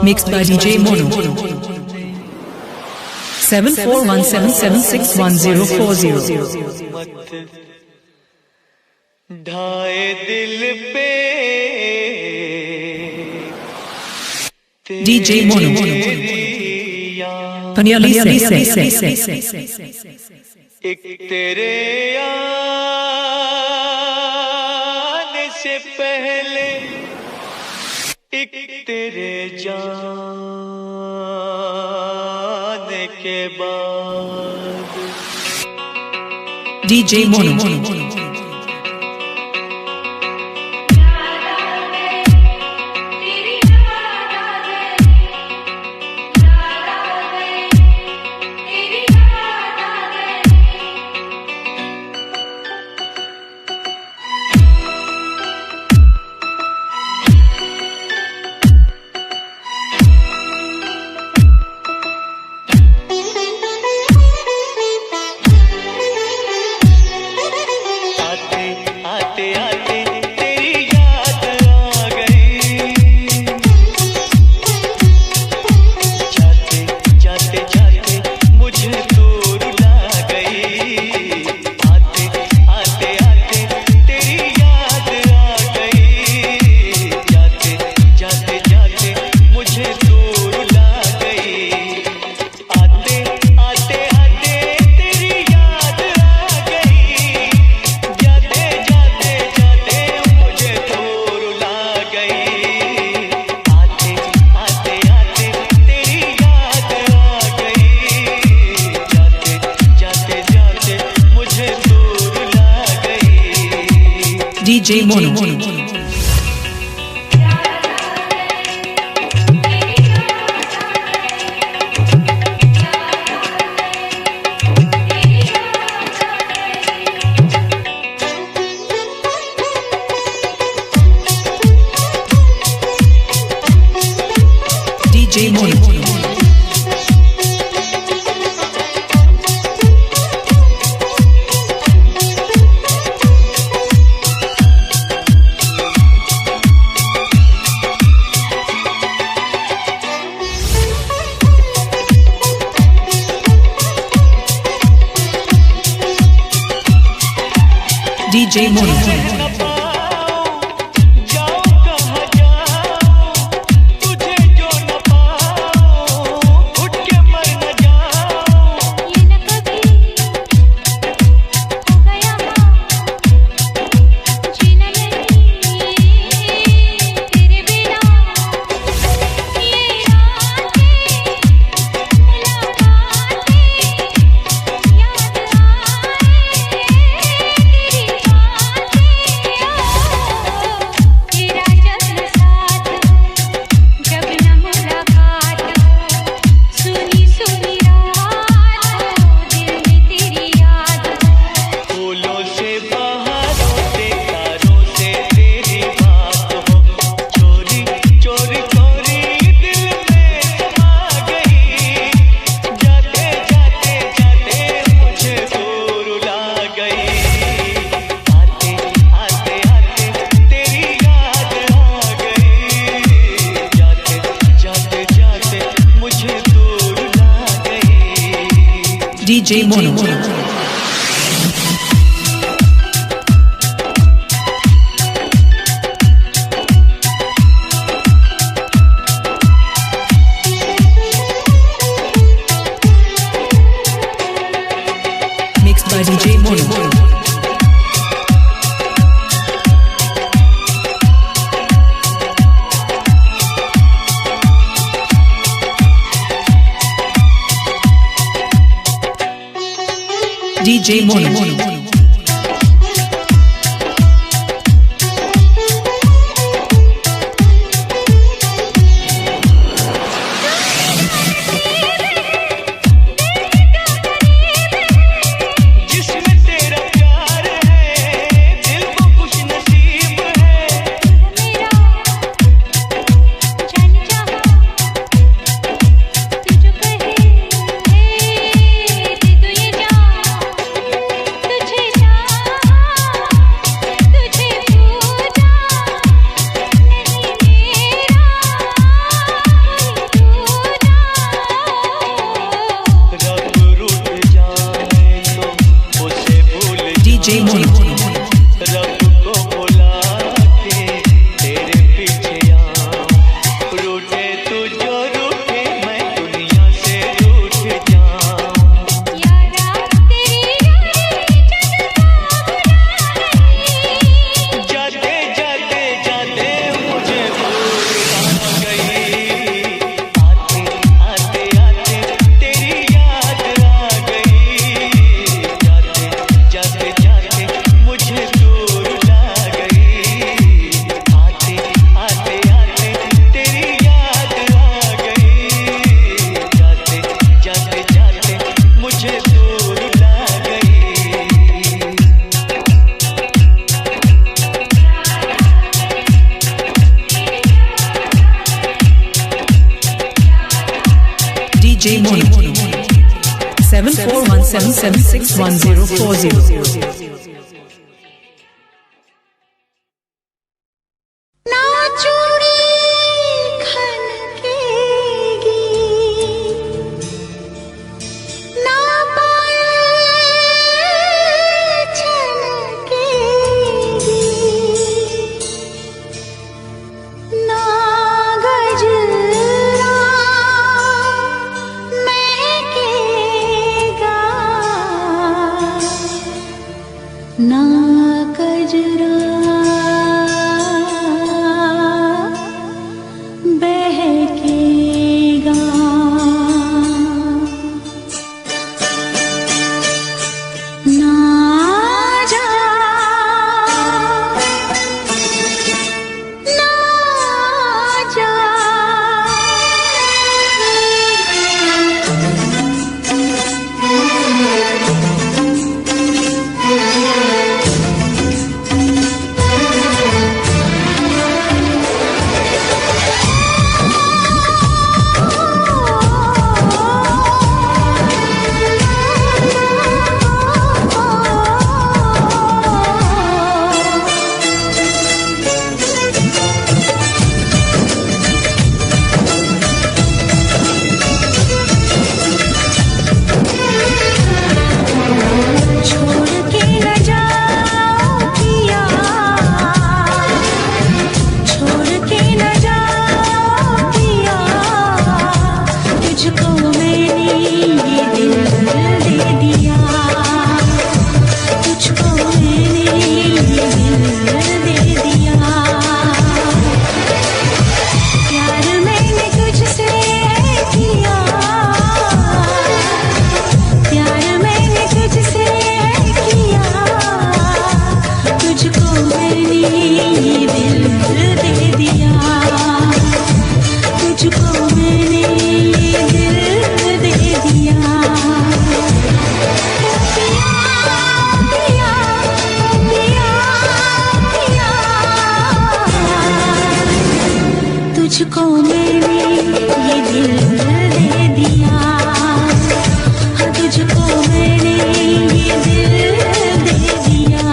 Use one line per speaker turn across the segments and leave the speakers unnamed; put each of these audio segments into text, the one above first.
Mixed by DJ Mono. 7417761040.
ढाए दिल पे
DJ Mono. Panyali say.
एक तेरे आने से पहले एक तेरे जाने के बाद
DJ Mono. DJ Mono. DJ Mono. DJ Mono. DJ Mono. Mixed by DJ Mono. DJ Mono. DJ Mono 7417761040.
ना चूड़ी खनकेगी, ना पायल छनकेगी, ना गजरा महकेगा, ना गजरा बहकेगा। ना जा ना जा छोड़ के न जाओ पिया, छोड़ के न जाओ पिया, तुझको मैंने ये दिल दे दिया, तुझको मैंने ये दिल दे दिया। प्यार मैंने तुझसे किया, प्यार मैंने तुझसे किया, तुझको मैंने ये दिल दे दिया, तुझको मैंने ये दिल दे दिया। पिया पिया पिया पिया, तुझको मैंने ये दिल दे दिया, तुझको मैंने ये दिल दे दिया।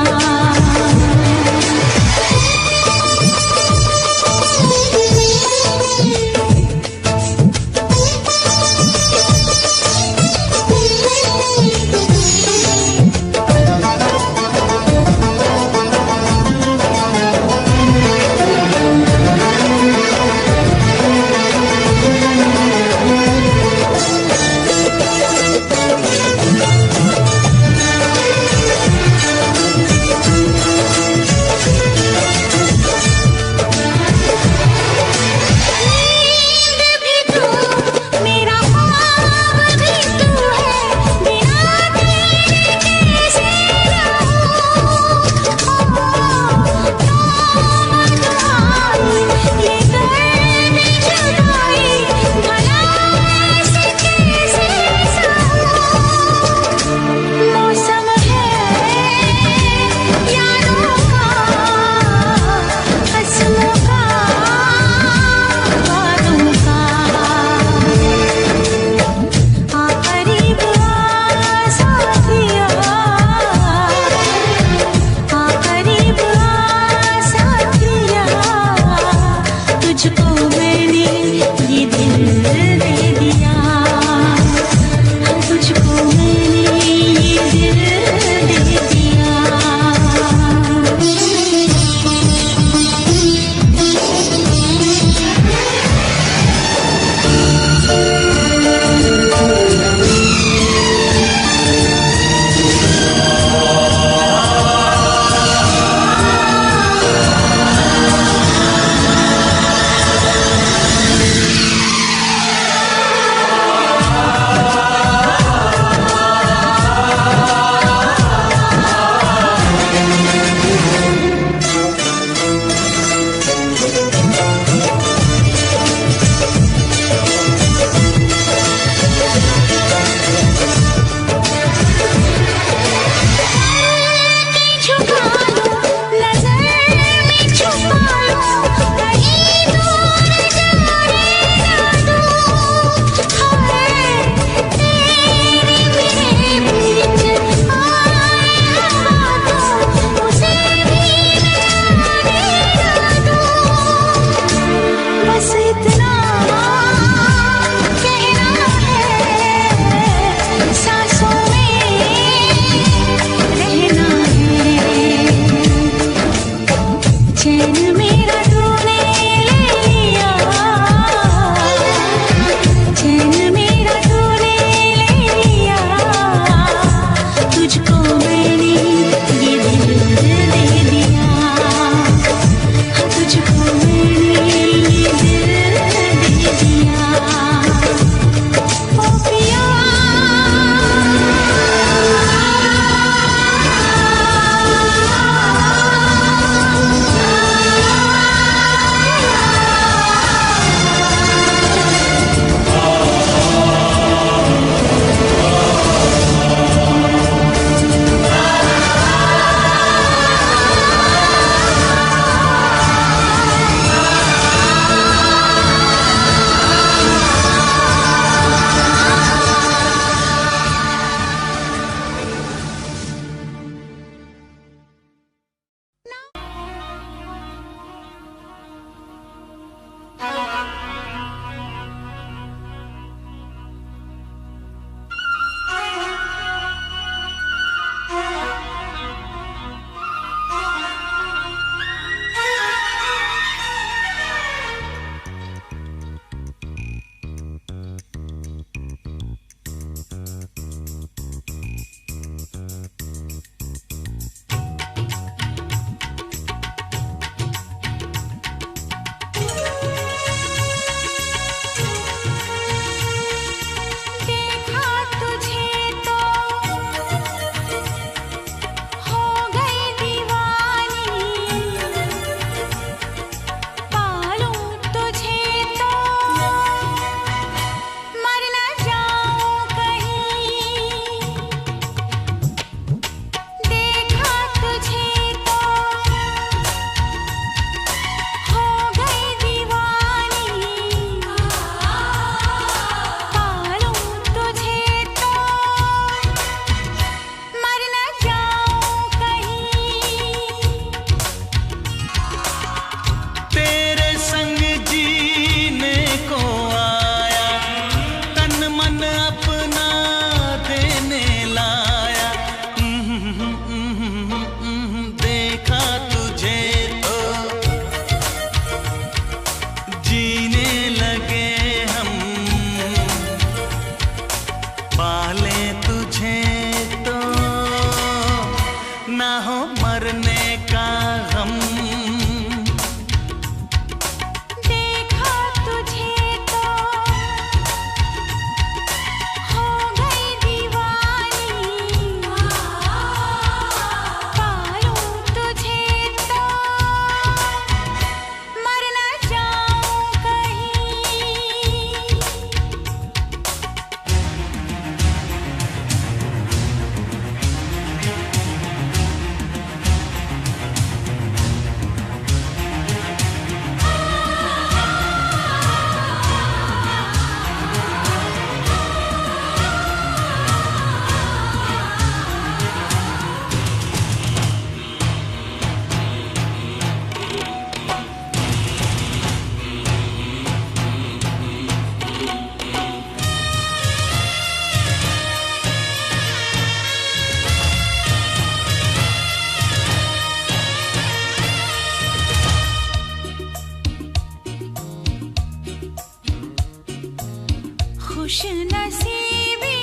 खुश नसीबी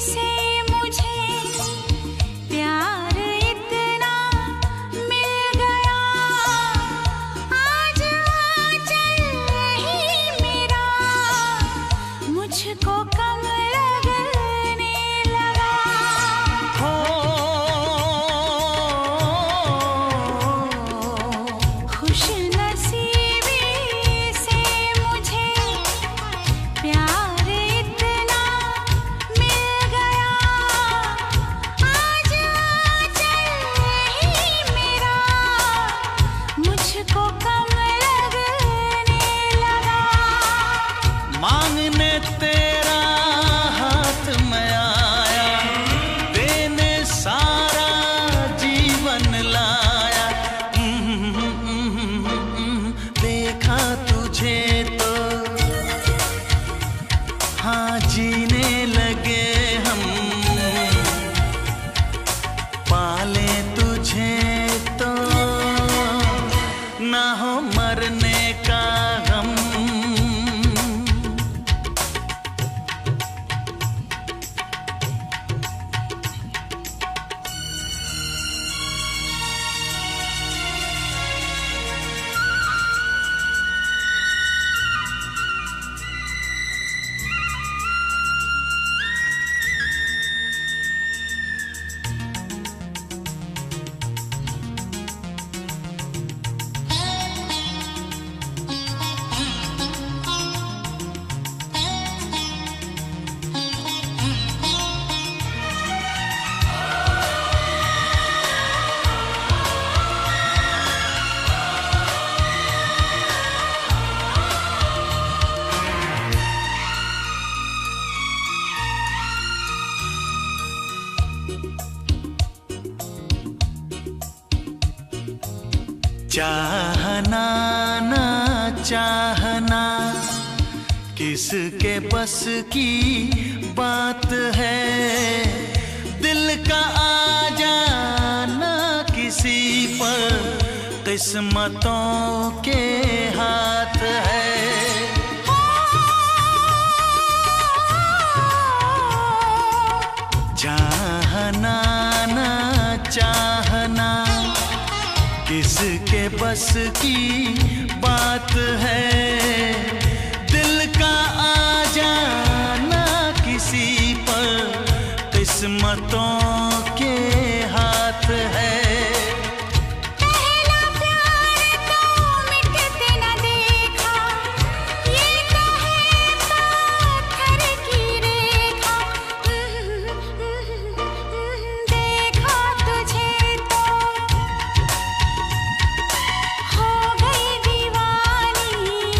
से मुझे प्यार इतना मिल गया, आज आंचल ही मेरा मुझको कम लगने लगा। खुश नसीबी से मुझे प्यार इतना मिल गया, आज आंचल ही मेरा मुझको कम लगने लगा।
मांगने तेरा हाथ में आया, देने सारा जीवन लाया। देखा तुझे तो हाँ जीने लगे हम, पाले तुझे तो ना हो मरने का गम। चाहना ना चाहना किसके बस की बात है, दिल का आ जाना किसी पर किस्मतों के हाथ है। चाहना ना चाहना किसके बस की बात है, दिल का आ जाना किसी पर किस्मतों के हाथ है।
पहला प्यार तो मिटते न देखा, ये तो है पत्थर की रेखा। देखा तुझे तो हो गई दीवानी,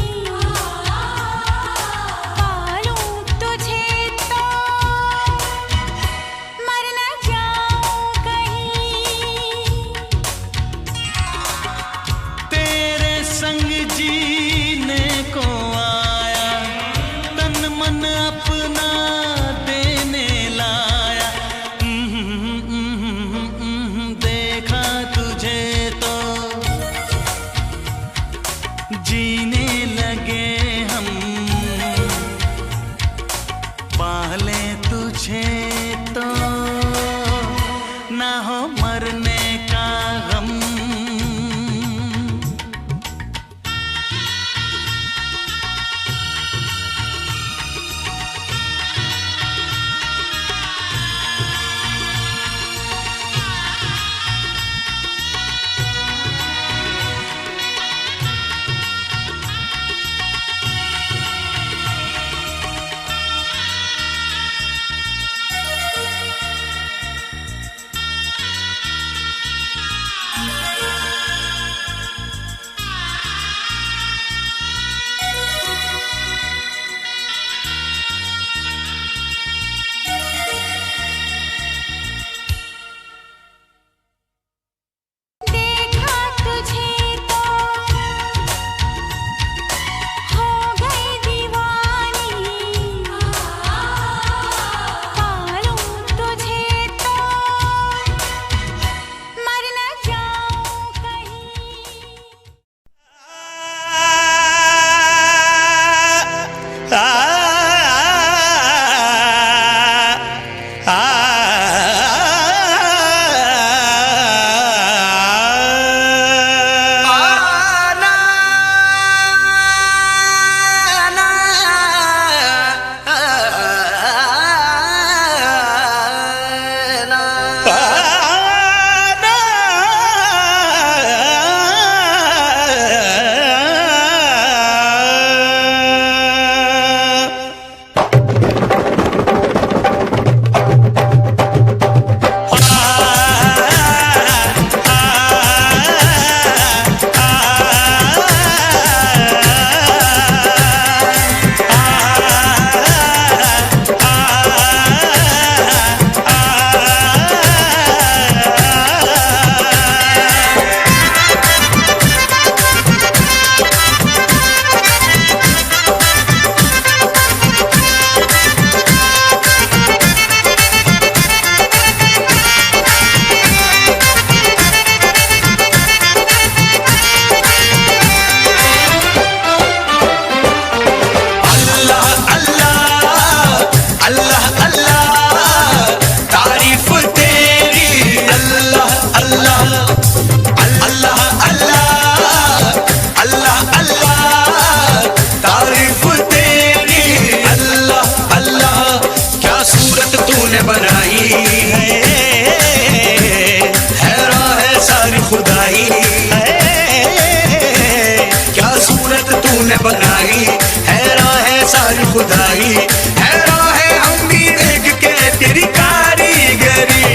बनाई, हैरान है सारी खुदाई, हैरान है हम भी देख के तेरी कारीगरी।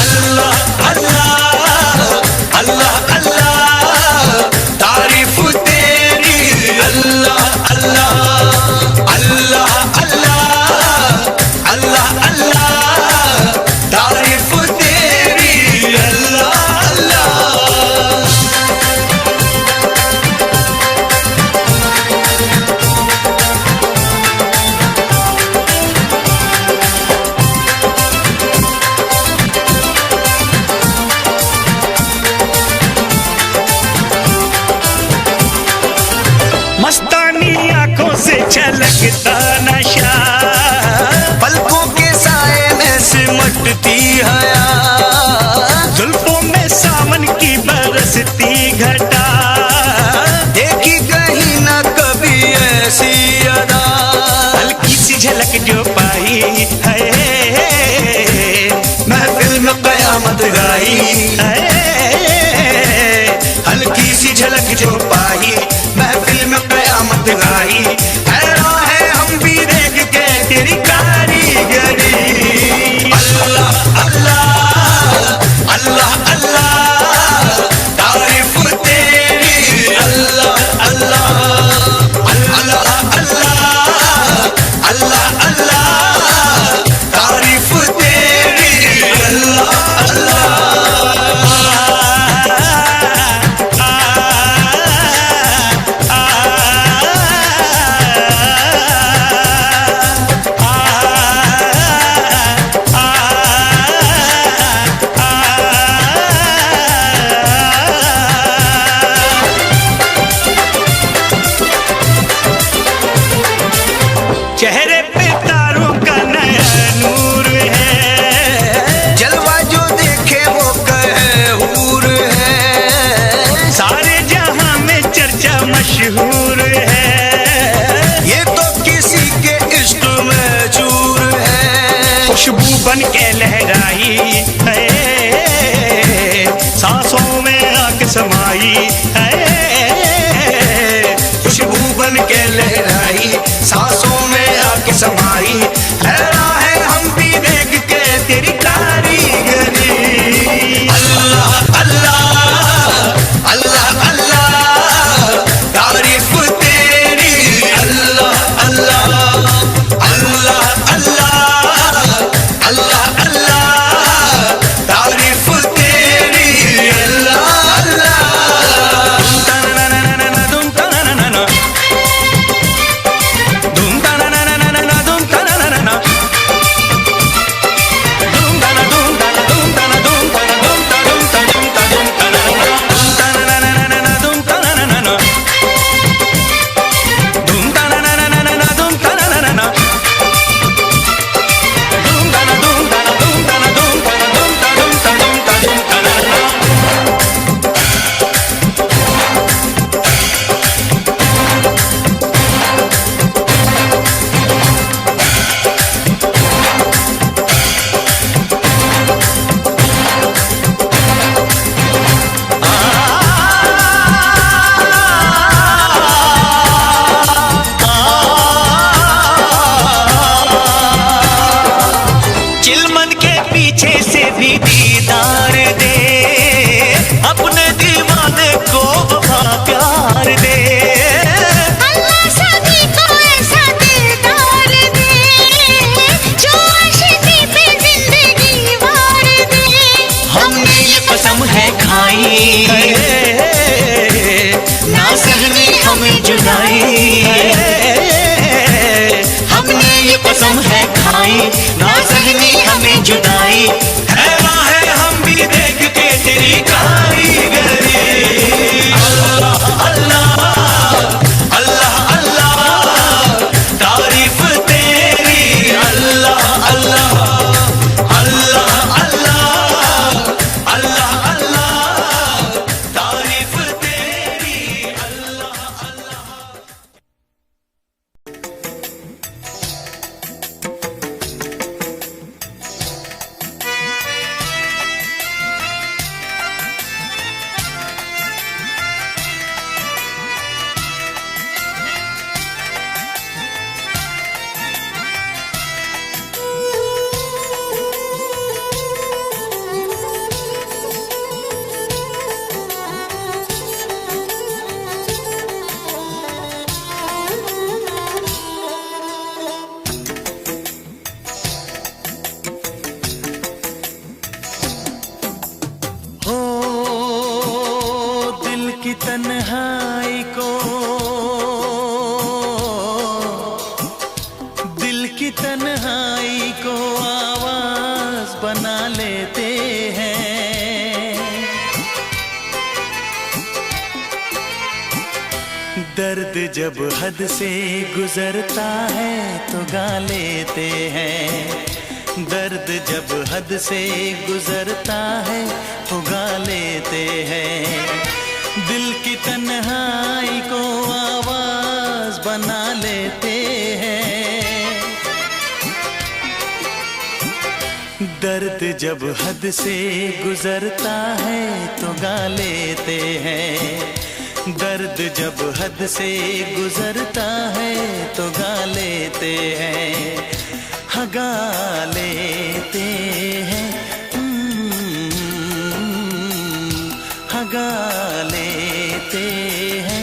अल्लाह अल्लाह अल्लाह अल्लाह तारीफ तेरी, अल्लाह अल्लाह अल्लाह अल्लाह अल्लाह अल्लाह तारीफ तेरी, अल्लाह अल्लाह। मस्तानी आंखों से छलकता नशा, पलकों के साए में सिमटती हया, जुल्फों में सावन की बरसती घटा, देखी कहीं ना कभी ऐसी अदा, हल्की सी झलक जो पाई है महफिल में कयामत गाई है, हल्की सी झलक जो पाई महफिल में कयामत गाई, हैरान है हम भी देख के तेरी कारीगरी। अल्लाह अल्लाह अल्लाह अल्लाह तारीफ तेरी, अल्लाह अल्लाह अल्लाह अल्लाह अल्लाह अल्लाह तारीफ तेरी, अल्लाह अल्लाह। चेहरे पे तारों का नया नूर है, जलवा जो देखे वो कहे हूर है, सारे जहां में चर्चा मशहूर है, ये तो किसी के इश्क में चूर है, खुशबू बन के लहराई है, सांसों में आके समाई है, खुशबू बन के लहराई सांसों में आके समाई, हैरान है हम भी देख के तेरी कारीगरी। अल्लाह अल्लाह अल्लाह अल्लाह तारीफ तेरी, अल्लाह अल्लाह अल्लाह अल्लाह अल्लाह अल्लाह तारीफ तेरी, अल्लाह अल्लाह। धूम ताना
जब हद से गुजरता है तो गा लेते हैं, दर्द जब हद से गुजरता है तो गा लेते हैं। दिल की तन्हाई को आवाज बना लेते हैं। दर्द जब हद से गुजरता है तो गा लेते हैं, दर्द जब हद से गुजरता है तो गा लेते हैं, हाँ गा लेते हैं, हाँ गा लेते हैं।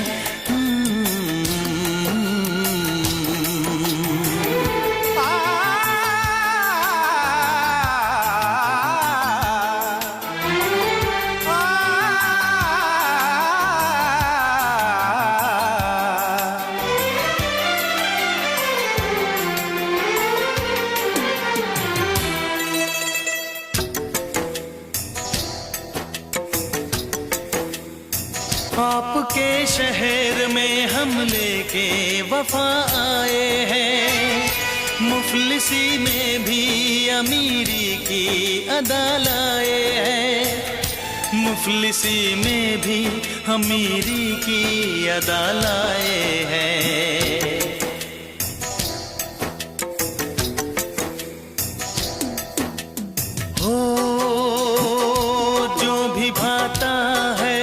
आपके शहर में हम लेके वफा आए हैं, मुफलिसी में भी अमीरी की अदा लाए हैं, मुफलिसी में भी अमीरी की अदा लाए हैं। हो जो भी भाता है,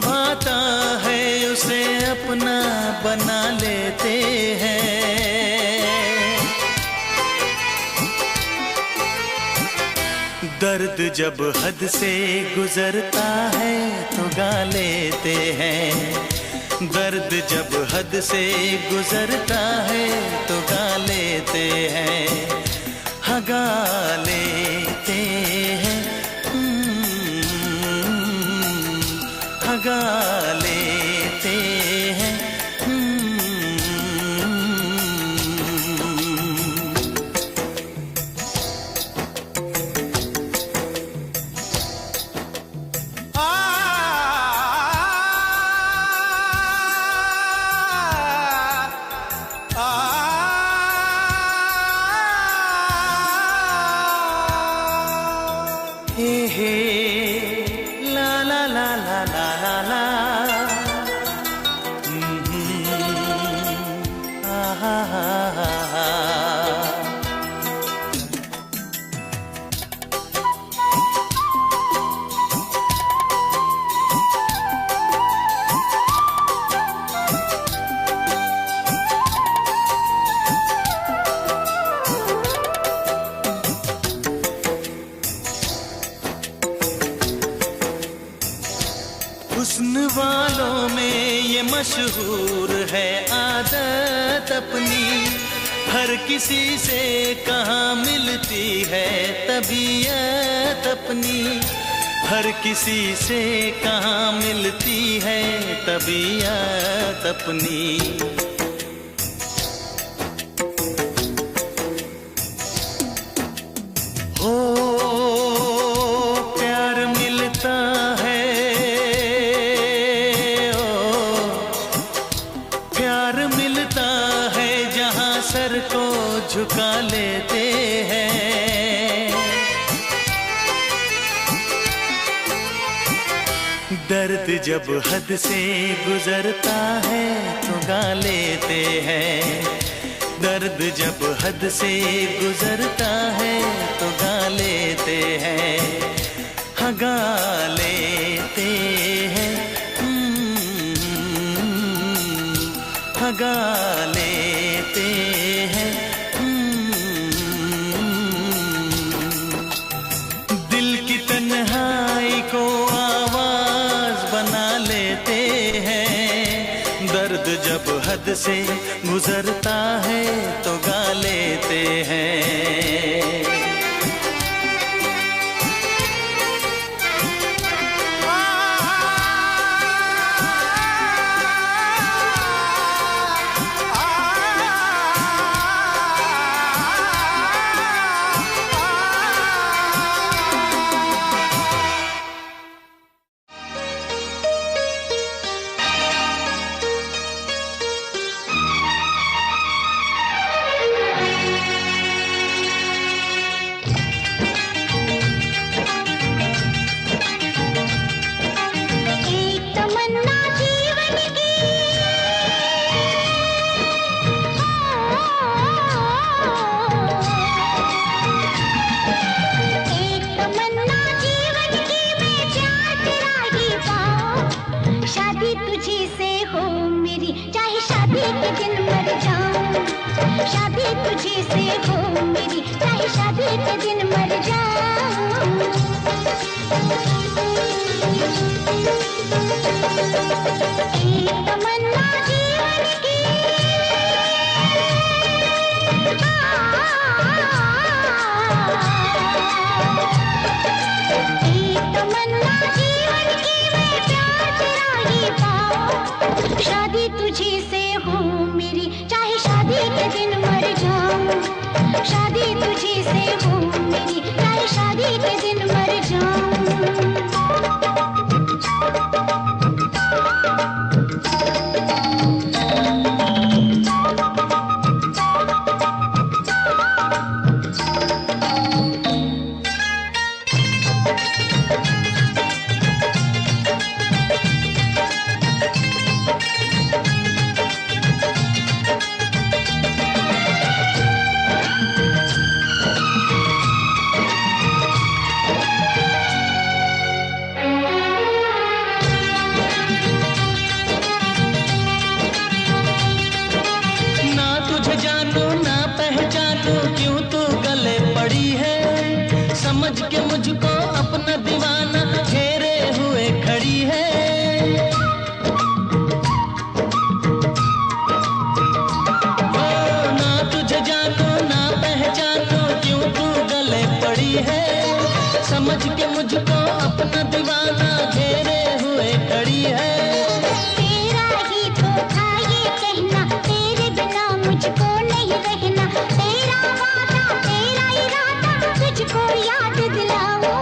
भाता है उसे अपना बना लेते हैं। दर्द जब हद से गुजरता है तो गा लेते हैं, दर्द जब हद से गुजरता है तो गा लेते हैं, हाँ गा लेते हैं, गा लेते हैं। हे हे ला ला ला ला ला ला ला, हा हा हा हा। हुस्न वालों में ये मशहूर है आदत अपनी, हर किसी से कहाँ मिलती है तबीयत अपनी, हर किसी से कहाँ मिलती है तबीयत अपनी। हो प्यार मिलता है, सर को झुका लेते हैं। दर्द जब हद से गुजरता है तो गा लेते हैं, दर्द जब हद से गुजरता है तो गा लेते हैं, हाँ गा लेते हैं, हाँ गा लेते हैं। दिल की तन्हाई को आवाज बना लेते हैं, दर्द जब हद से गुजरता है तो गा लेते हैं।
तमन्ना जीवन की, एक तमन्ना जीवन की, मैं प्यार तेरा ही पाऊं। शादी तुझी से हो मेरी, चाहे शादी के दिन मर जाऊं। शादी तुझी से हो मेरी, चाहे शादी के दिन मर जाऊं। एक तमन्ना जीवन की, एक तमन्ना जीवन की, मैं प्यार तेरा ही पाऊं। शादी तुझी से हो मेरी, चाहे शादी के दिन मर जाऊं। शादी तुझी से हो मेरी, चाहे शादी के दिन मर जाऊं।
समझ के मुझको अपना दीवाना घेरे हुए खड़ी है। ओ ना तुझे जानो ना पहचानो, क्यों तू गले पड़ी है। समझ के मुझको अपना दीवाना घेरे हुए खड़ी है।
तेरा ही तो था ये कहना, तेरे बिना मुझको नहीं रहना। तेरा वादा तेरा इरादा, तुझको याद दिलाओ।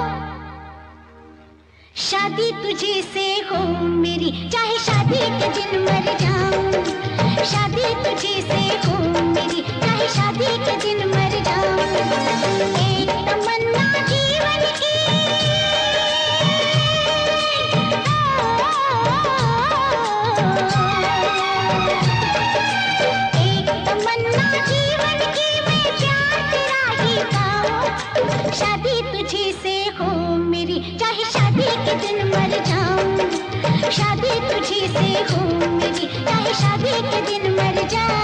शादी तुझे से हो मेरी, चाहे शादी के दिन मर जाऊं। शादी तुझे से हो मेरी, चाहे शादी के दिन मर जाऊं। एक तमन्ना जीवन की, एक तमन्ना जीवन की, मैं प्यार तेरा ही पाऊं। शादी तुझे से हो मेरी, चाहे शादी के दिन मर जाऊं। शादी तुझे से हो मेरी, चाहे शादी के दिन मर जाऊं।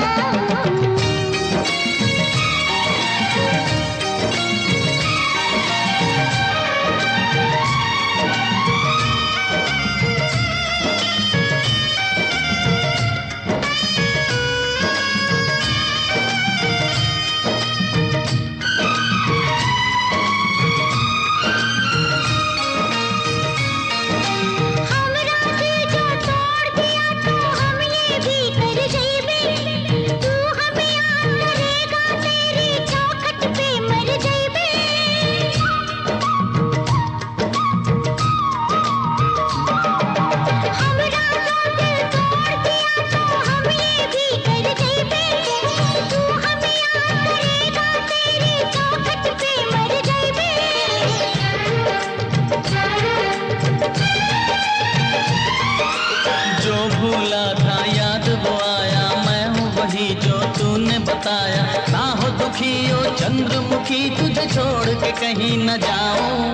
बताया ना हो दुखी ओ चंद्रमुखी, तुझे छोड़ के कहीं न जाऊं।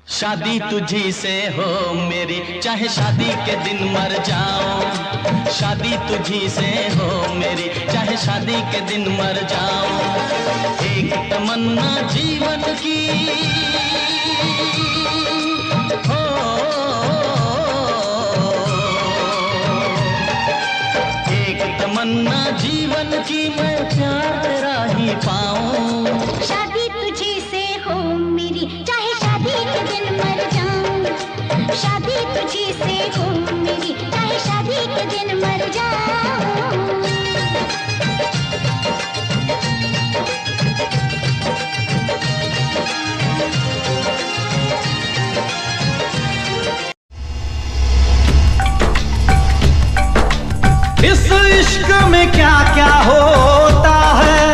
शादी तुझी से हो मेरी, चाहे शादी के दिन मर जाऊं। शादी तुझी से हो मेरी, चाहे शादी के दिन मर जाऊं। एक तमन्ना जीवन की हो, एक तमन्ना जीवन की, मैं प्यार तेरा ही पाऊं।
शादी तुझी से हो मेरी, चाहे शादी के दिन मर जाऊं। शादी तुझी से हो मेरी, चाहे शादी के दिन मर जाऊं।
इस इश्क में क्या क्या होता है,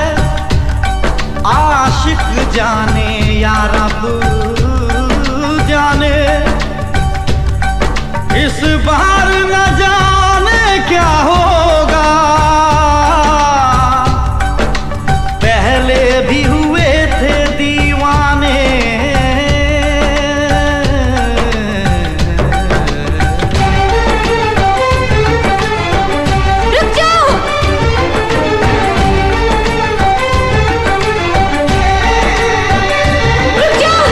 आशिक जाने या रब जाने। इस बार न जाने क्या होगा, पहले भी हुए थे दीवाने।
रुक जाओ। रुक जाओ।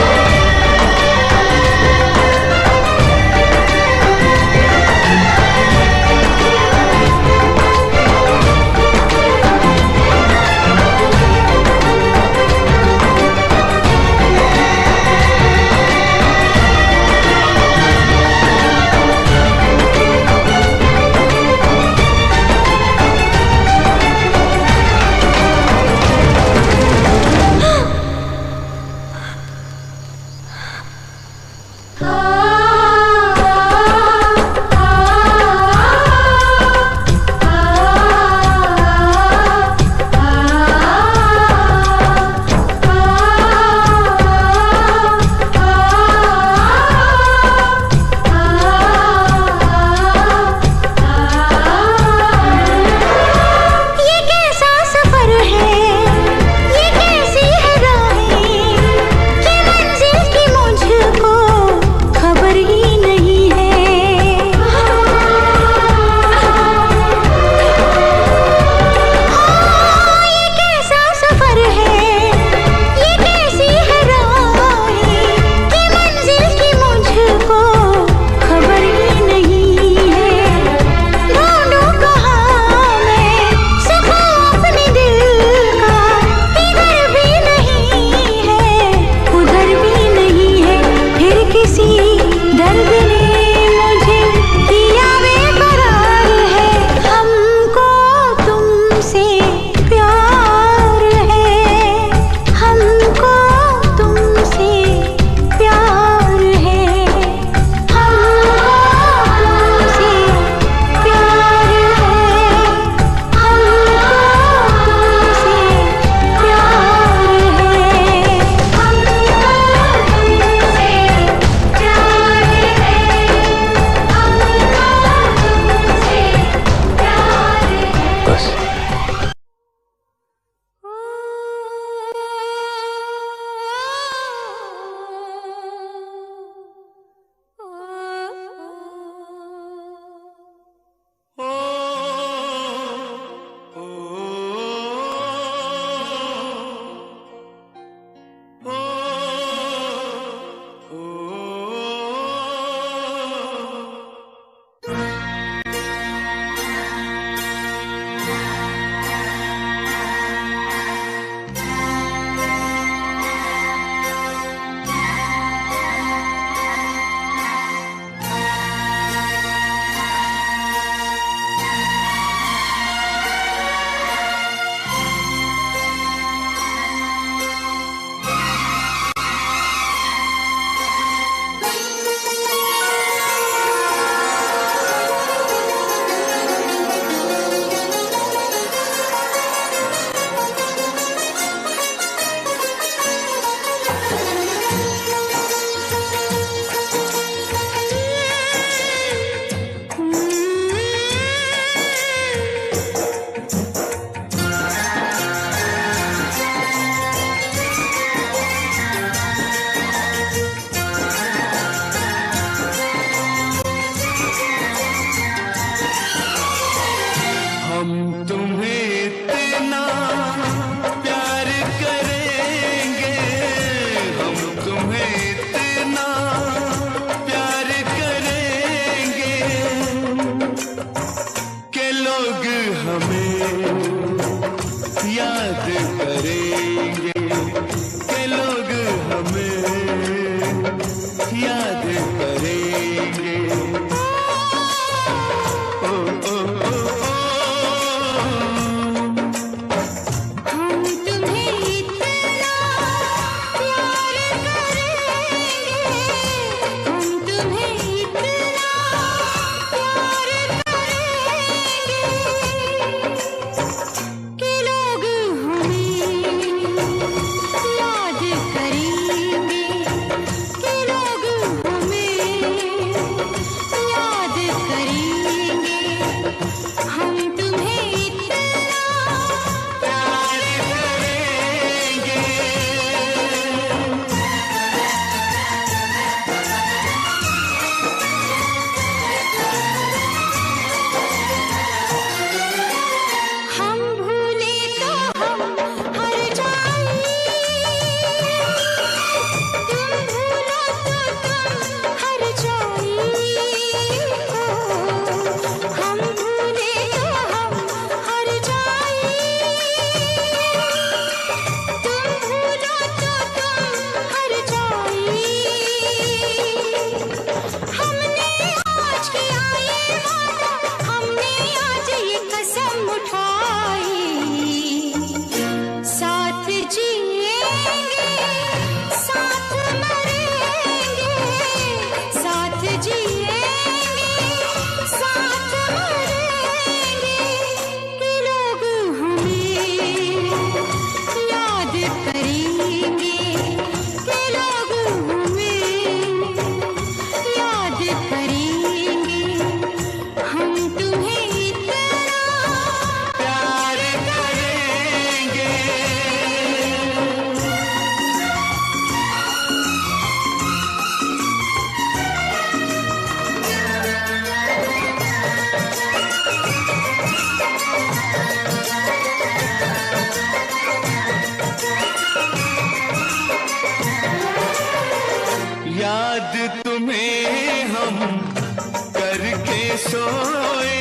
सोए,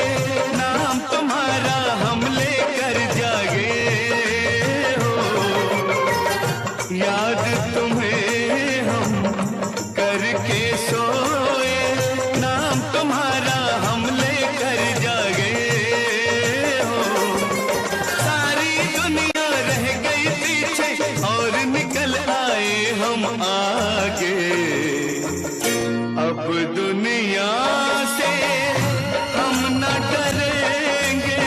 नाम तुम्हारा हम लेकर जागे हो। याद तुम्हें हम करके सोए, नाम तुम्हारा हम लेकर जागे हो। सारी दुनिया रह गई पीछे और निकल आए हम आगे। अब दुनिया से हम न डरेंगे,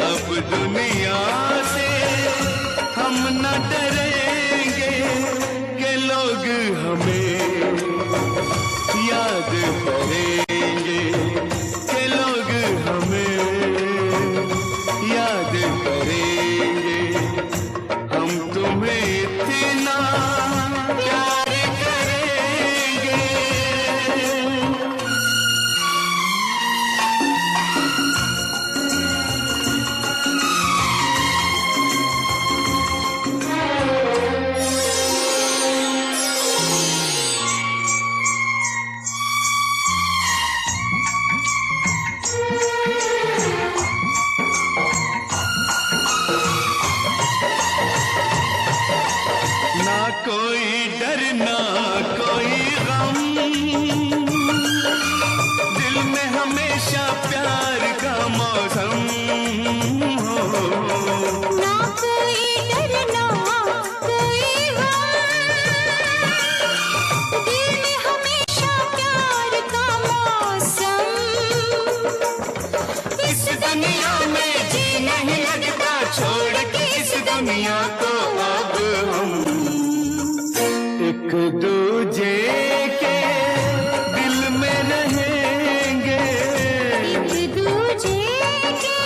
अब दुनिया से हम न डरेंगे कि लोग हमें याद करेंगे, कि लोग हमें याद करेंगे। हम तुम्हें इतना प्यार करेंगे। ना कोई डर ना कोई गम, दिल में हमेशा प्यार का मौसम हो।
ना कोई डर ना कोई गम, दिल में हमेशा प्यार का मौसम।
इस दुनिया में जी नहीं लगता, छोड़ के इस दुनिया को अब हम एक दूजे के दिल में रहेंगे,
एक दूजे के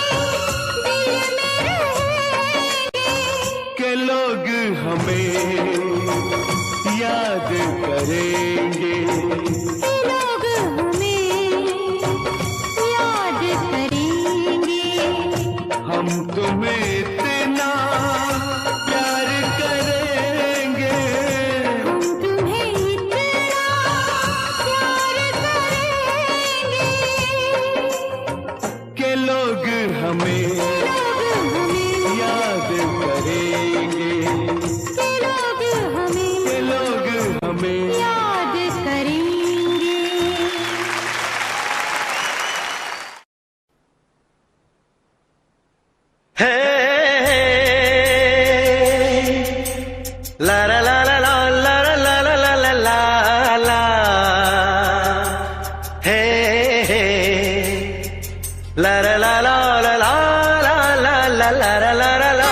दिल में रहेंगे।
के लोग हमें याद करेंगे,
लोग हमें याद करेंगे।
हम तुम्हें इतना प्यार करेंगे,
हम तुम्हें इतना प्यार करेंगे
के लोग हमें
लोग हमें
याद करेंगे,
के लोग हमें
के लोग हमें
याद करेंगे।
है। ला ला ला ला ला ला ला ला ला ला ला ला। है ला ला ला ला ला ला ला ला ला ला ला ला ला।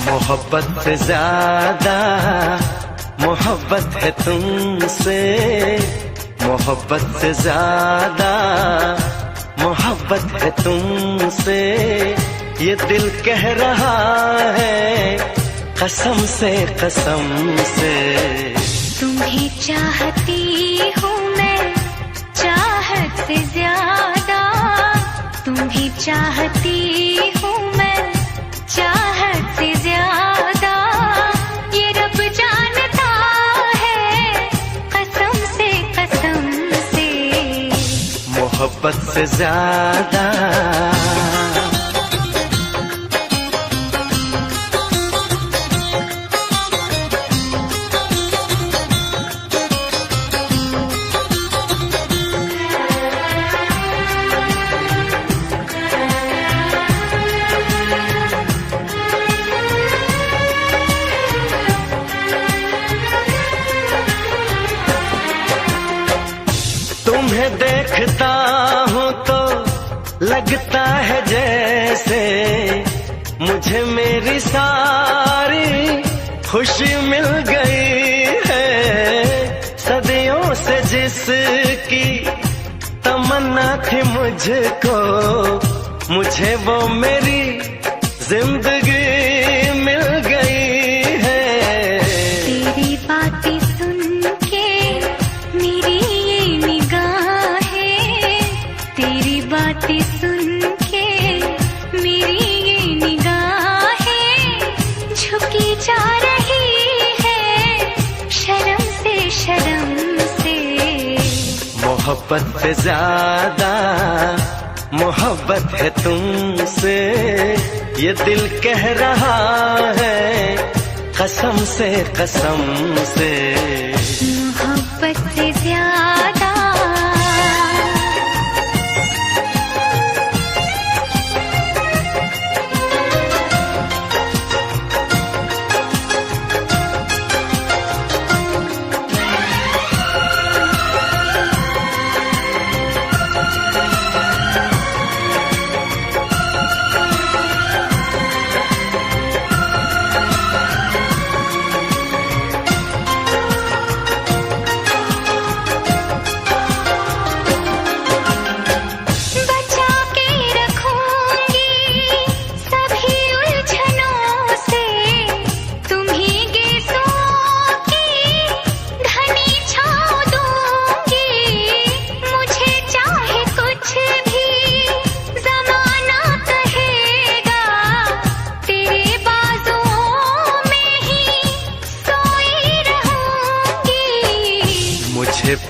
मोहब्बत से ज्यादा मोहब्बत है तुमसे, मोहब्बत से ज्यादा मोहब्बत है तुमसे। ये दिल कह रहा है कसम से कसम से।
तुम्हें चाहती हूँ मैं चाहत से ज्यादा, तुम्हें चाहती हूँ मैं चाहत से ज्यादा। ये रब जानता है कसम से
मोहब्बत से ज्यादा। तुम्हें देखता हूँ तो लगता है जैसे मुझे मेरी सारी खुशी मिल गई है। सदियों से जिसकी
तमन्ना थी मुझको, मुझे वो मेरी जिंदगी मिल गई है।
तेरी बातें सुन के मेरी ये निगाहें, तेरी बातें सुन के मेरी ये निगाहें झुकी जा रही है शर्म से, शर्म से।
मोहब्बत से ज्यादा मोहब्बत है तुमसे, ये दिल कह रहा है कसम से, कसम से।
मोहब्बत से ज्यादा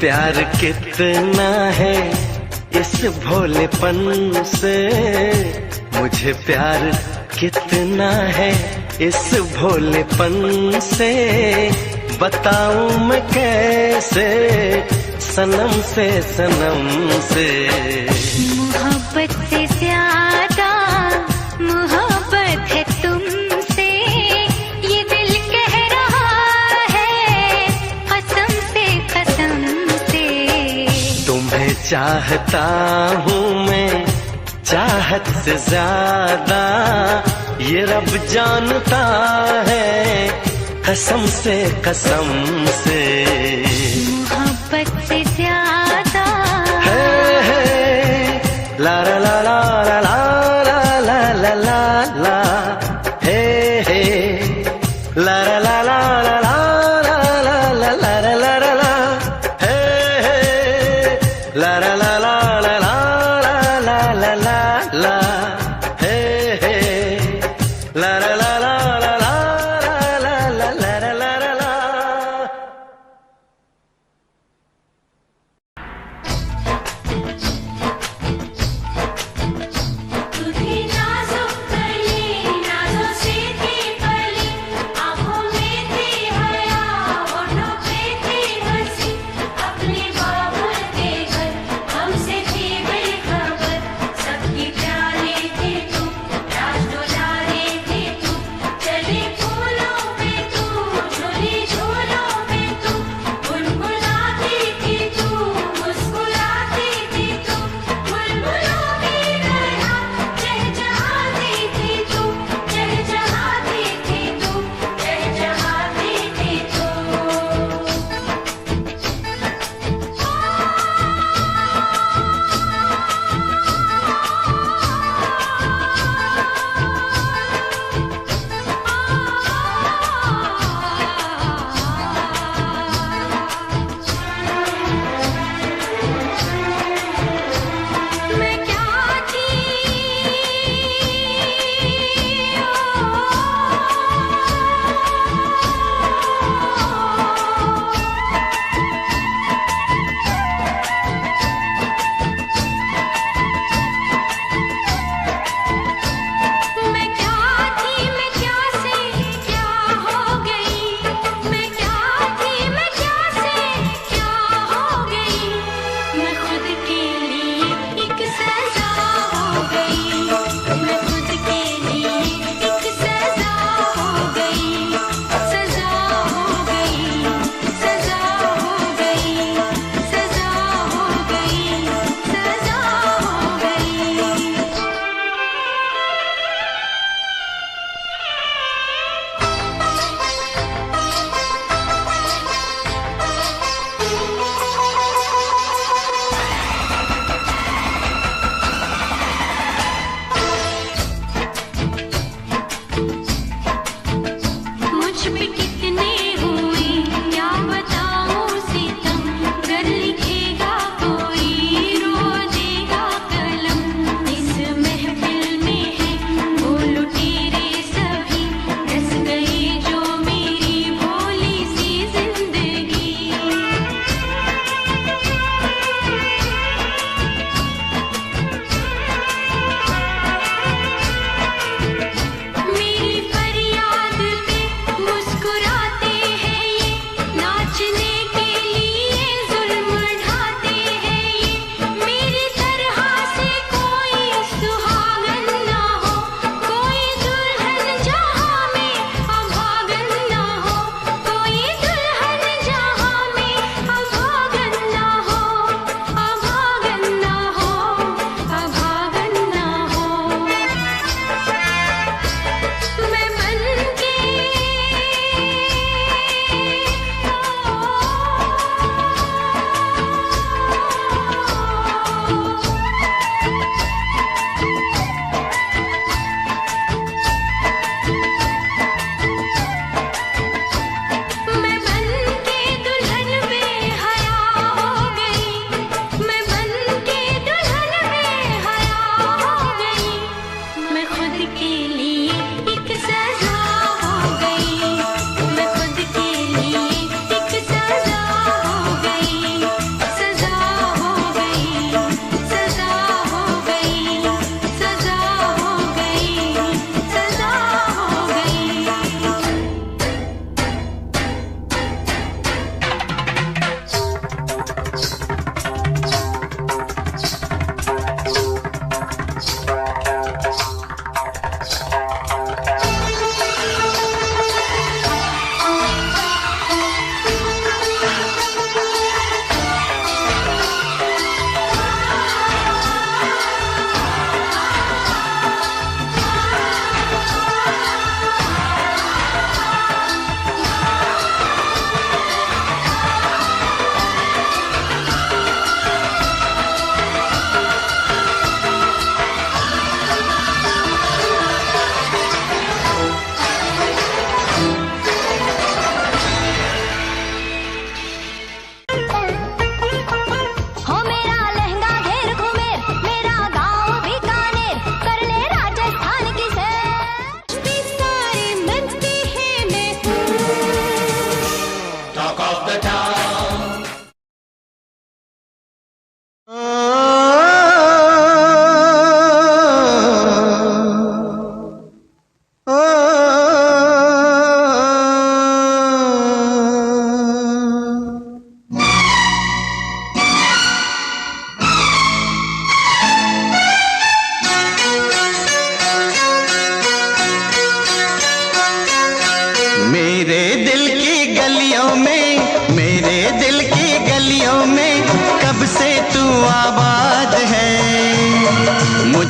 प्यार कितना है इस भोलेपन से, मुझे प्यार कितना है इस भोलेपन से। बताऊं मैं कैसे सनम से, सनम से।
मोहब्बत से ज्यादा मोहब्बत है तुमसे, ये दिल कह रहा है कसम से, कसम से।
तुम्हें चाहता हूँ मैं चाहत से ज्यादा, ये रब जानता है कसम से, कसम से।
मोहब्बत से ज्यादा
ला ला ला ला ला ला ला ला ला ला हे हे ला ला ला ला ला ला ला ला ला ला ला ला ला हे हे ला ला ला ला ला ला ला ला ला ला हे हे ला ला ला ला ला ला ला ला ला ला ला।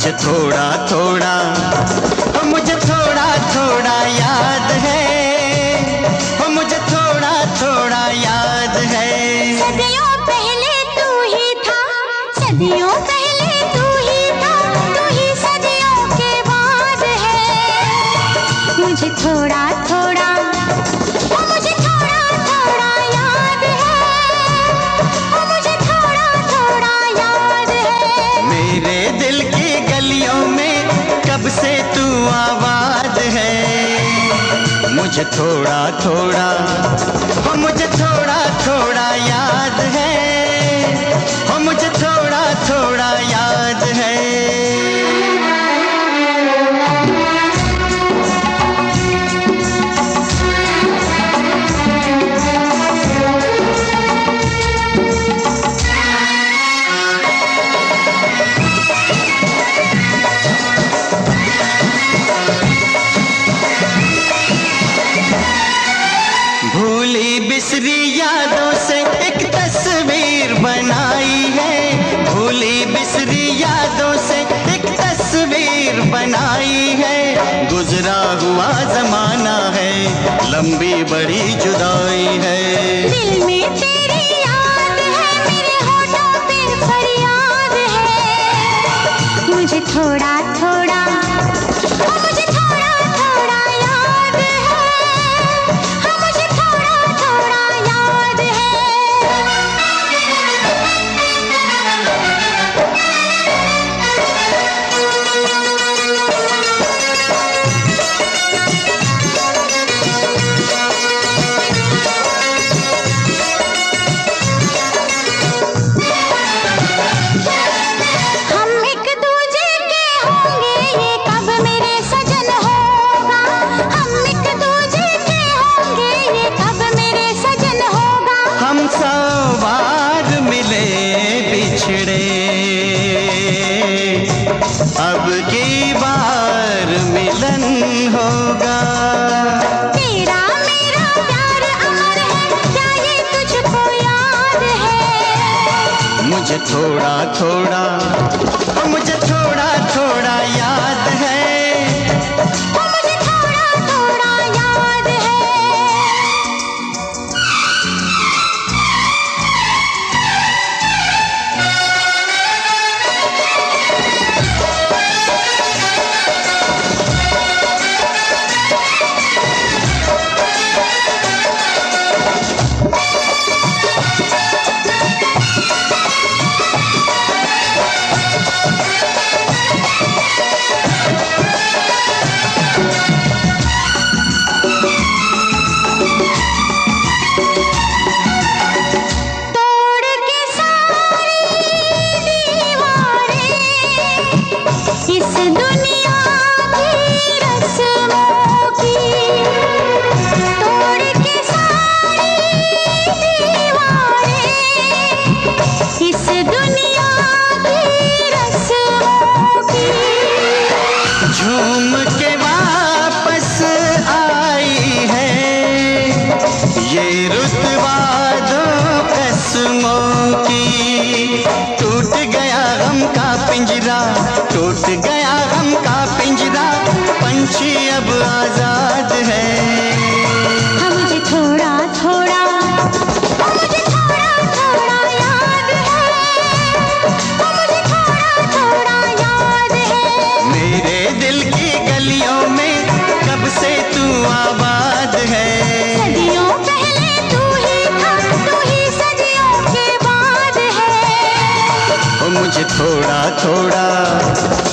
मुझे थोड़ा थोड़ा, मुझे थोड़ा थोड़ा याद है, मुझे थोड़ा थोड़ा याद है।
सदियों पहले तू ही था, सदियों पहले तू ही था, तू ही सदियों के बाद है। मुझे थोड़ा थोड़ा, मुझे थोड़ा थोड़ा याद है, मुझे थोड़ा थोड़ा याद है।
मेरे दिल की गलियों में कब से तू आबाद है। मुझे थोड़ा थोड़ा, मुझे थोड़ा थोड़ा याद है, मुझे थोड़ा थोड़ा याद है। भूली बिसरी यादों से एक तस्वीर बनाई है, भूली बिसरी यादों से एक तस्वीर बनाई है। गुजरा हुआ जमाना है, लंबी बड़ी जुदाई है।
दिल में तेरी याद है, मेरे होठों पे फरियाद है। मुझे थोड़ा थोड़ा, मुझे थोड़ा थोड़ा याद है, मुझे थोड़ा थोड़ा याद है। हम एक दूजे के होंगे, ये कब मेरे सजन होगा। हम एक दूजे के होंगे, ये कब मेरे सजन होगा।
हम 100 बार मिले बिछड़े, अब की बार मिलन होगा।
तेरा मेरा प्यार अमर है, क्या ये तुझको याद है।
मुझे थोड़ा थोड़ा, मुझे थोड़ा थोड़ा याद है।
मुझे थोड़ा थोड़ा याद है। तोड़ के सारी दीवारें इस दुनिया की रस्मों की, तोड़ के सारी दीवारें इस दुनिया की रस्मों की।
झूम के वापस आई है ये रुतबा दो कसमों की। टूट गया गम का पिंजरा, टूट गया गम का पिंजरा, पंछी अब आजाद है।
मुझे थोड़ा थोड़ा, मुझे थोड़ा थोड़ा याद है, मुझे थोड़ा थोड़ा याद है।
मेरे दिल की गलियों में कब से तू आबाद है।
सदियों पहले तू ही था, तू ही सदियों के बाद है।
मुझे थोड़ा थोड़ा,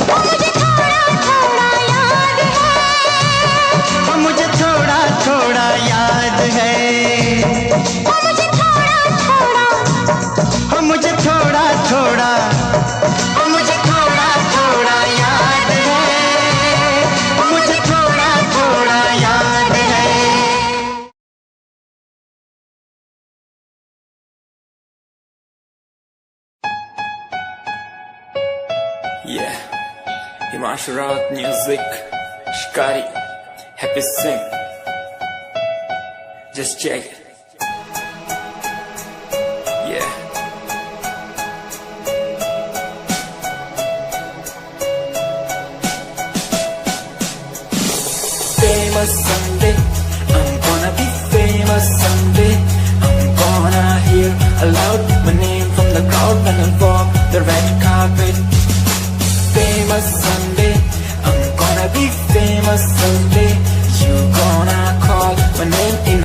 मुझे थोड़ा थोड़ा याद है,
मुझे थोड़ा थोड़ा याद है।
मुझे थोड़ा थोड़ा,
मुझे थोड़ा थोड़ा, मुझे थोड़ा थोड़ा याद है। मुझे थोड़ा थोड़ा याद है।
Yeah, Himanshu Rawat music, Shikari, Happy Singh. Just check it. Yeah. aloud my name from the crowd when I walk the red carpet. Famous Sunday, I'm gonna be famous someday. You gonna call my name in.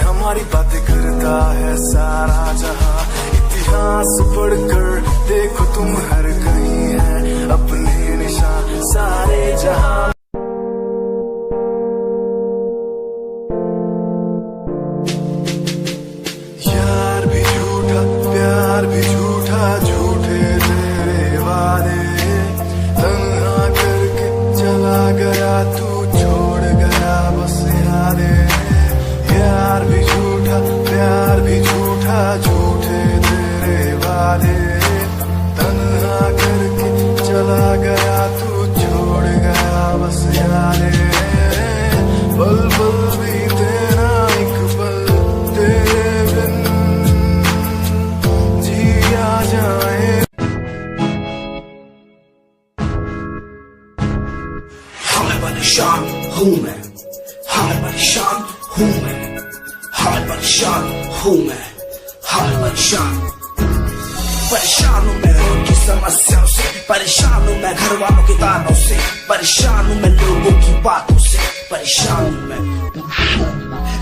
हमारी बातें करता है सारा जहां, इतिहास पढ़कर देखो तुम हर कहीं है अपने निशान सारे जहां। यार भी झूठा प्यार भी झूठा, झूठे तेरे वादे, तन्हा करके चला गया तू छोड़ गया बस यादें। यार भी झूठा प्यार भी झूठा, झूठे तेरे वादे, तन्हा करके चला गया तू छोड़ गया बस यादें। पल पल बीते ना एक पल तेरे बिन जिया जाए।
हमें परेशान हूँ मैं, हमें परेशान हूँ मैं, हमें परेशान हूँ मैं, हमें परेशान हूँ मैं उनकी समस्याओं से, परेशान हूँ मैं घर वालों के तानों से, परेशान हूँ मैं लोगों की बातों से, परेशान हूँ मैं।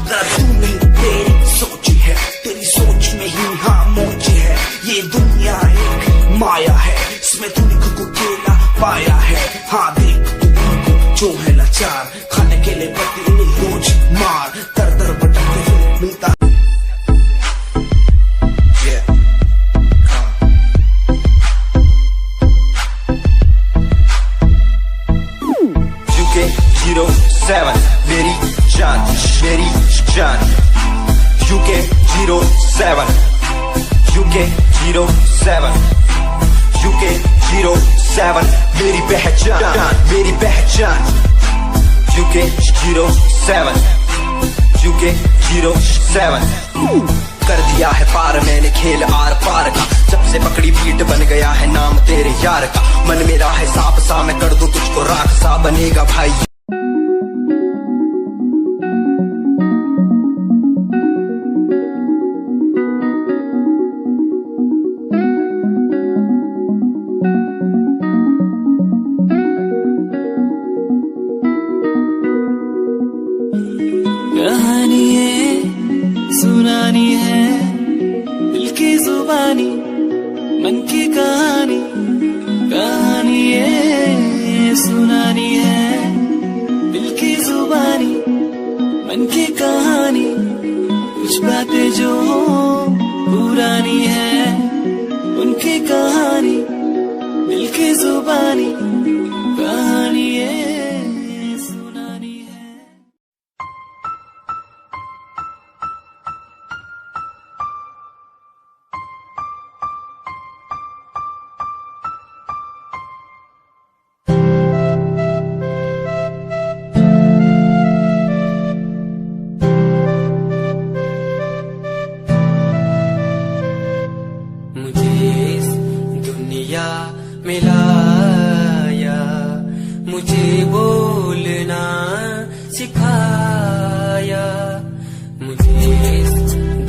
जरा तू नहीं तेरी सोच है, तेरी सोच में ही हाँ मोच है। ये दुनिया एक माया है, इसमें तूने खुद को अकेला पाया है। हाँ देख तू उनको जो है लाचार, खाने के लिए पड़ती उन्हें रोज मार, दर दर भटकते हुए मिलता।
UK07 मेरी जान, मेरी जान। UK07 UK07 UK07 मेरी पहचान, मेरी पहचान। UK07 UK07 कर दिया है पार मैंने खेल आर पार का, जब से पकड़ी बीट बन गया है नाम तेरे यार का। मन मेरा है सांप सा, मैं कर दूं तुझको राख सा, बनेगा भाई।
कहानी है सुनानी है, दिल की जुबानी मन की कहानी। कहानी है सुनानी है, दिल की जुबानी मन की कहानी। कुछ बातें जो पुरानी है उनकी कहानी, दिल की जुबानी। कहानी है सुनानी है। मिलाया, मुझे बोलना सिखाया, मुझे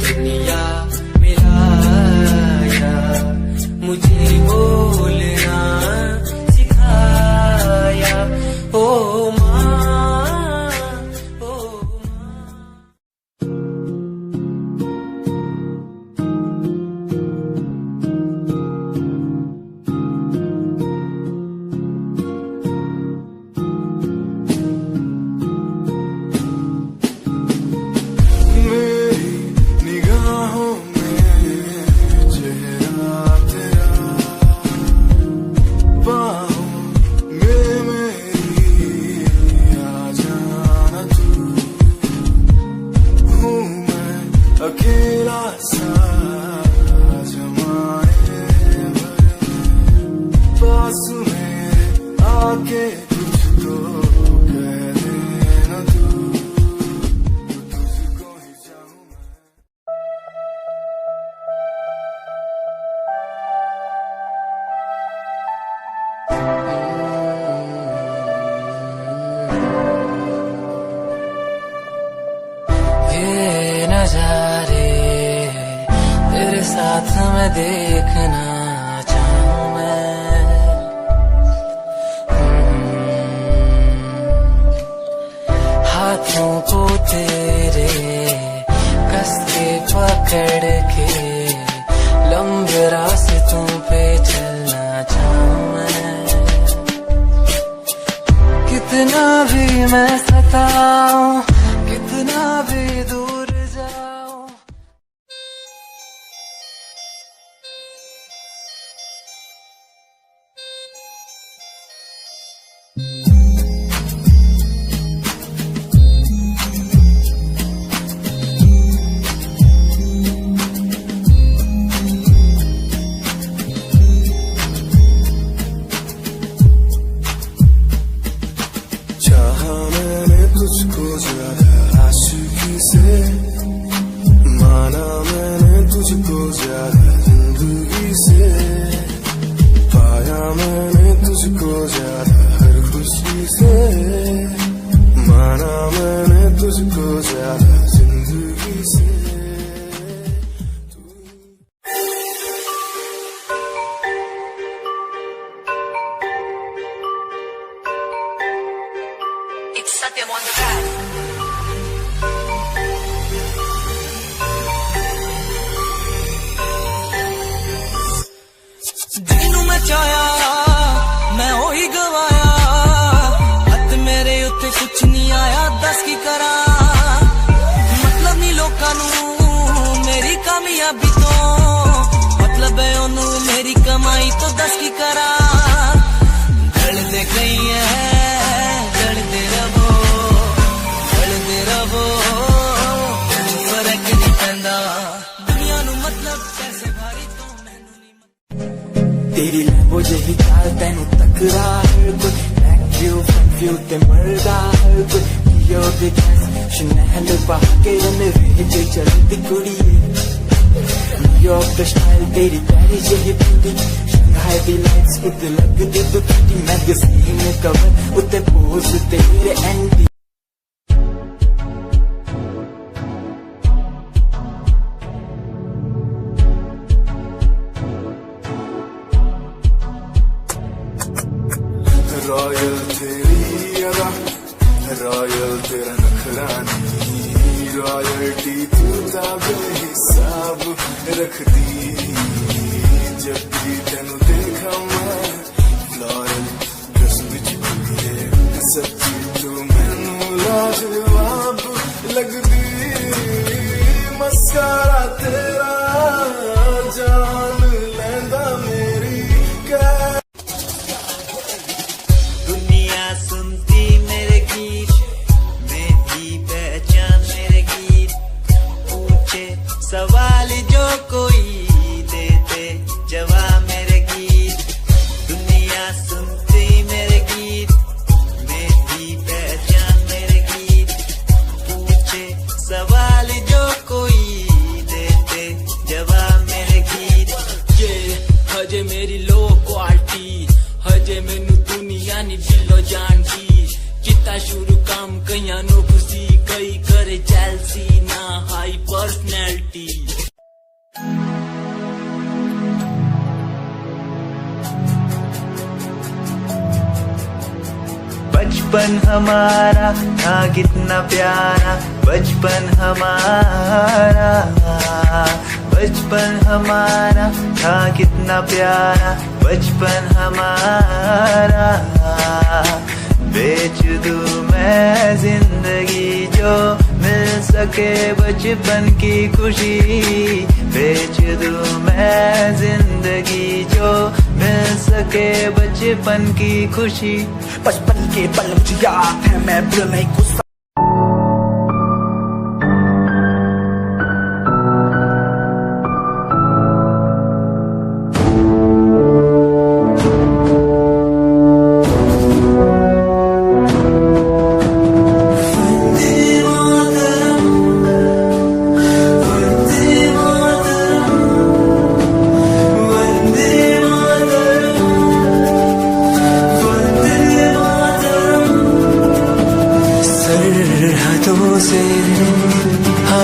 दुनिया मिलाया, मुझे बोलना सिखाया। नजारे तेरे साथ मैं देखना चाहूं मैं। हाथों को तेरे कस के पकड़ के लंबे रास्तों पे चलना चाहूं मैं। कितना भी मैं सताऊं, कितना भी दूर जाऊं।
चाहा मैंने तुझको ज्यादा आशिकी से, माना मैंने तुझको ज्यादा जिंदगी से, पाया मैंने तुझको ज्यादा हर खुशी से, माना मैंने तुझको ज्यादा जिंदगी से।
It's Satyam on the track.
ਜਿਹਨੂੰ ਮੈਂ ਚਾਹਿਆ ਮੈਂ ਉਹੀ ਗਵਾਇਆ, ਹੱਥ ਮੇਰੇ ਉੱਤੇ ਕੁਛ ਨਹੀਂ ਆਇਆ, ਦੱਸ ਕੀ ਕਰਾਂ। ਮਤਲਬ ਨਹੀਂ ਲੋਕਾਂ ਨੂੰ ਮੇਰੀ ਕਾਮਯਾਬੀ ਤੋਂ, ਮਤਲਬ ਹੈ ਉਹਨੂੰ ਮੇਰੀ ਕਮਾਈ ਤੋਂ, ਦੱਸ ਕੀ ਕਰਾਂ। ਢਲਦੇ ਗਈ ਹੈ ਢਲਦੇ ਰਵੋ, ਢਲਦੇ ਰਵੋ, ਫਰਕ ਨਹੀਂ ਪੈਂਦਾ ਦੁਨੀਆ ਨੂੰ, ਮਤਲਬ ਪੈਸੇ ਭਾਰੀ ਤੋਂ ਮੈਨੂੰ ਨਹੀਂ। तेरी लैम्बो जही चाल तेनू तकरा हर कोई, बैक व्यू फ्रंट व्यू ते मरदा हर कोई। यो दे ड्रेस शनैल पा के रन वे चलदी कुड़िए, न्यूयॉर्क दा स्टाइल तेरी पैरी जही ब्यूटी, शंघाई दी लाइट्स उत्ते लगदी दुखती, मैगज़ीन कवर उत्ते पोज तेरे एंटी।
रॉयल तेरी अदा, रॉयल तेरा नखरानी, रॉयल्टी तू बेहिसाब रखदी। जब भी तेनू देखा मैं फ्लोरल ड्रेस विच कुड़िए, सच्ची तू मैनू लाजवाब लगदी। मस्कारा तेरा जान लैंदा मेरी कै।
दुनिया सुनती मेरे गीत, मेरी पहचान मेरे गीत, पूछे सवाल जो कोई देते जवाब मेरे गीत। दुनिया सुनती मेरे गीत, मेरी पहचान मेरे गीत, पूछे सवाल जो कोई देते जवाब मेरे गीत।
ये हजे मेरी लो क्वालिटी, हजे मैनू दुनिया नी दिलो जानती। किता शुरू काम कईयां नो खुशी, कई करे जेलसी ना हाई पर्सनैलिटी।
बचपन हमारा था कितना प्यारा, बचपन हमारा, बचपन हमारा था कितना प्यारा, बचपन हमारा। बेच दूं मैं जिंदगी जो मिल सके बचपन की खुशी, बेच दूं मैं जिंदगी जो मिल सके बचपन की खुशी।
बचपन के पल मुझे याद है, मैं भूल नहीं गुस्सा।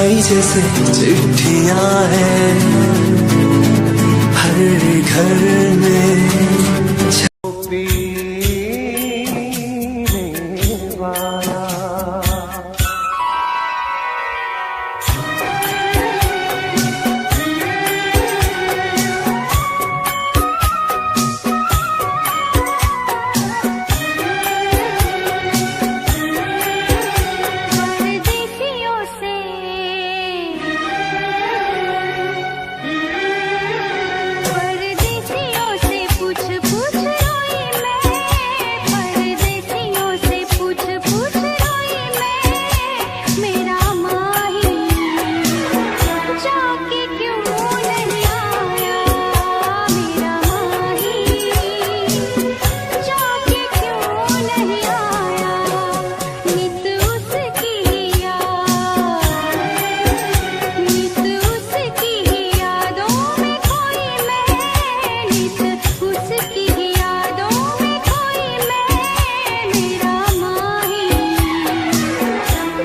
आई जैसे चिट्ठियां हैं हर घर में।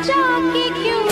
जाके क्यों